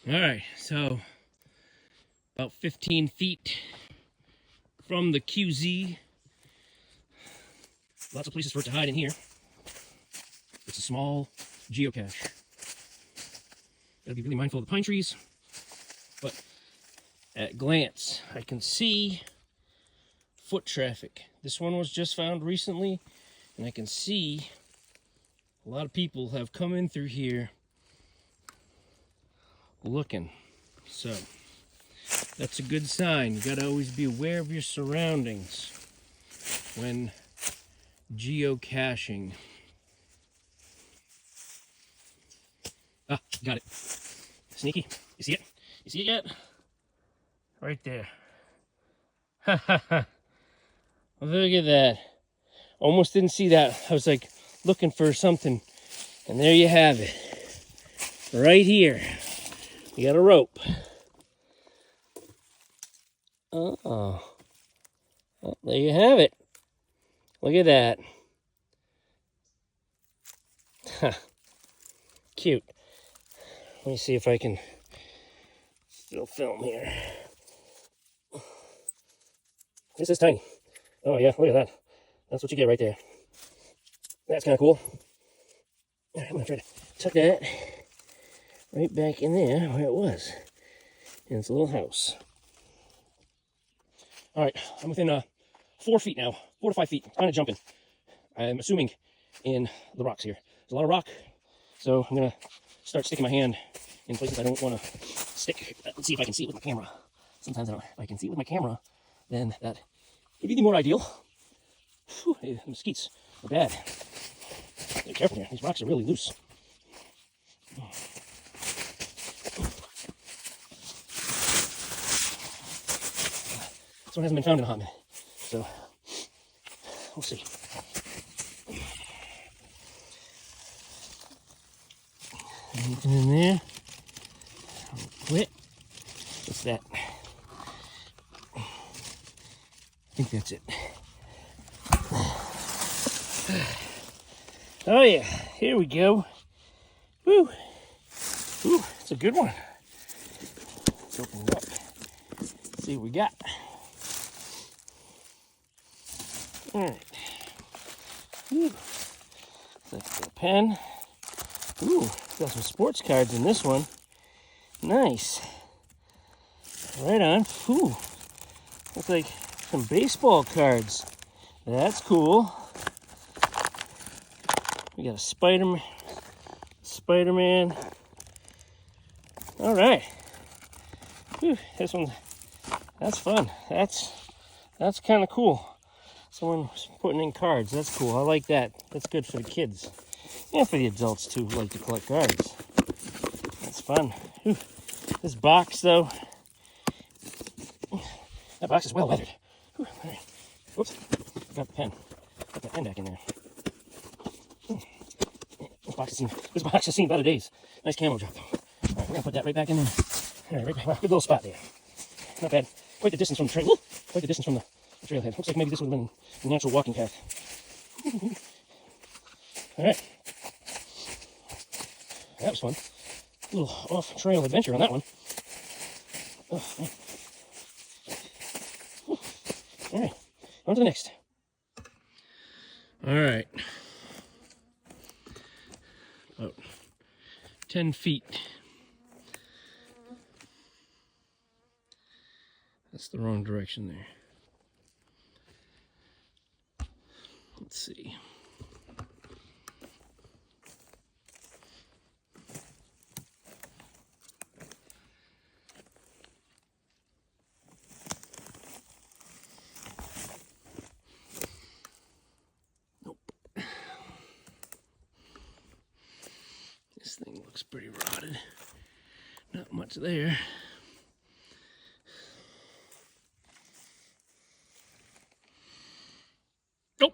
All right, so about 15 feet from the QZ. Lots of places for it to hide in here. It's a small geocache. Gotta be really mindful of the pine trees. But at glance, I can see foot traffic. This one was just found recently, and I can see a lot of people have come in through here looking. So that's a good sign. You gotta always be aware of your surroundings when geocaching. Ah, got it. Sneaky. You see it? You see it yet? Right there. Ha ha ha. Look at that. Almost didn't see that. I was like looking for something. And there you have it. Right here. You got a rope. Oh, there you have it. Look at that. Huh. Cute. Let me see if I can still film here. This is tiny. Oh yeah, look at that. That's what you get right there. That's kind of cool. All right, I'm gonna try to tuck that right back in there where it was, in its little house. All right, I'm within 4 feet now, 4 to 5 feet, kind of jumping. I'm assuming in the rocks here. There's a lot of rock, so I'm gonna start sticking my hand in places I don't want to stick. Let's see if I can see it with my camera. Sometimes if I can see it with my camera, then that would be the more ideal. Whew, the mosquitoes are bad. Be careful here. These rocks are really loose. This one hasn't been found in a hot minute, so we'll see. Anything in there? Quit. What's that? I think that's it. Oh yeah, here we go. Woo! Ooh, it's a good one. Let's open it up. See what we got. All right. Ooh, that's a pen. Ooh, got some sports cards in this one. Nice. Right on. Ooh, looks like some baseball cards. That's cool. We got a Spider-Man. All right. Whew, this one, that's fun. That's kind of cool. Someone's putting in cards. That's cool. I like that. That's good for the kids. And for the adults, too, who like to collect cards. That's fun. Whew. This box, though. That box is well weathered. Whew. All right. Whoops. Got the pen. Got that pen back in there. This box has seen better days. Nice camo drop, though. All right, we're going to put that right back in there. All right, right back. Wow, good little spot there. Not bad. Quite the distance from the trail. Quite the distance from the trailhead. Looks like maybe this would have been a natural walking path. All right. That was fun. A little off-trail adventure on that one. Oh, man. All right, on to the next. All right. About 10 feet. That's the wrong direction there. Let's see. This thing looks pretty rotted. Not much there. Oh,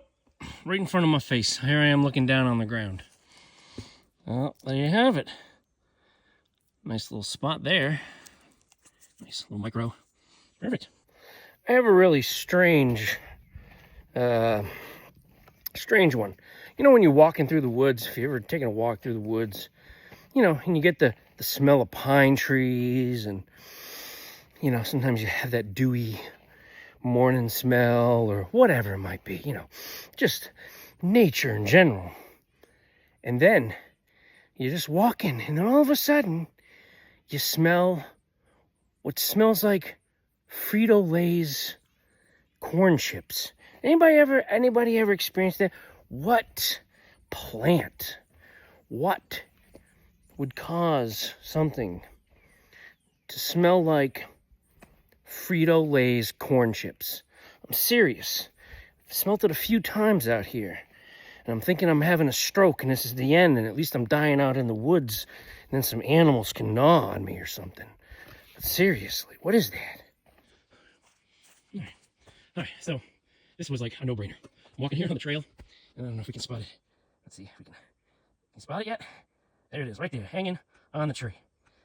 right in front of my face. Here I am looking down on the ground. Well, there you have it. Nice little spot there. Nice little micro. Perfect. I have a really strange one. You know, when you're walking through the woods, if you've ever taken a walk through the woods, you know, and you get the the smell of pine trees, and, you know, sometimes you have that dewy morning smell or whatever it might be, you know, just nature in general. And then you're just walking, and then all of a sudden you smell what smells like Frito-Lay's corn chips. Anybody ever experienced that? What plant, what would cause something to smell like Frito-Lay's corn chips? I'm serious. I've smelt it a few times out here, and I'm thinking I'm having a stroke and this is the end, and at least I'm dying out in the woods, and then some animals can gnaw on me or something. But seriously, what is that? All right, so this was like a no-brainer. I'm walking here on the trail, and I don't know if we can spot it. Let's see if we can spot it yet. There it is, right there, hanging on the tree.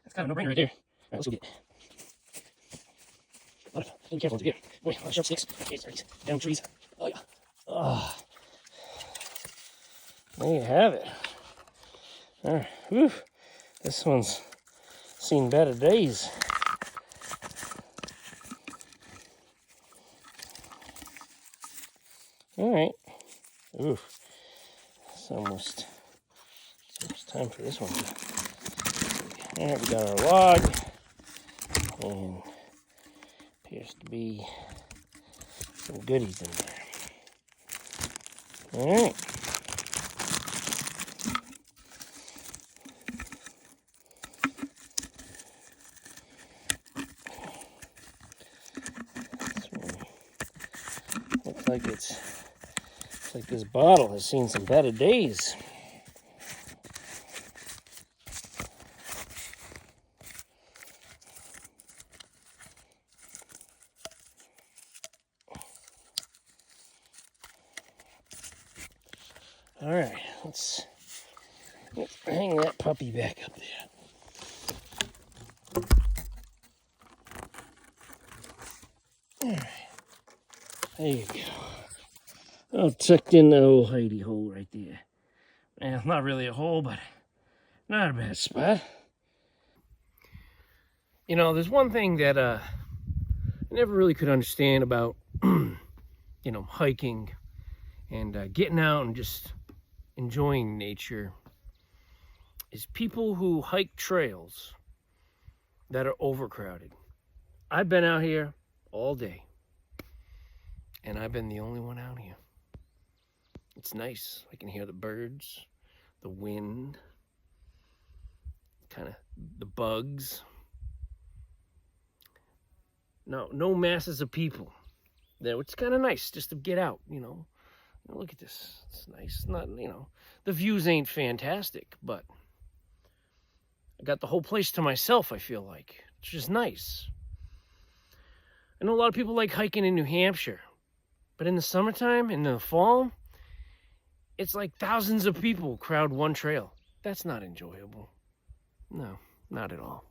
That's kind of a no-brainer right there. All right, let's go get it. Be careful to get. Boy, a lot of sharp sticks. Okay, sorry, down trees. Oh yeah. Oh. There you have it. All right, whew. This one's seen better days. All right. Ooh, it's almost time for this one. All right, we got our log, and appears to be some goodies in there. All right. Looks like this bottle has seen some better days. All right, let's hang that puppy back up there. All right, there you go. Oh, tucked in the old hidey hole right there. Well, not really a hole, but not a bad spot. You know, there's one thing that I never really could understand about, you know, hiking and getting out and just enjoying nature, is people who hike trails that are overcrowded. I've been out here all day, and I've been the only one out here. It's nice. I can hear the birds, the wind, kind of the bugs. No masses of people. It's kind of nice just to get out, you know. Look at this. It's nice. It's not, you know, the views ain't fantastic, but I got the whole place to myself, I feel like. It's just nice. I know a lot of people like hiking in New Hampshire, but in the summertime, in the fall, it's like thousands of people crowd one trail. That's not enjoyable. No, not at all.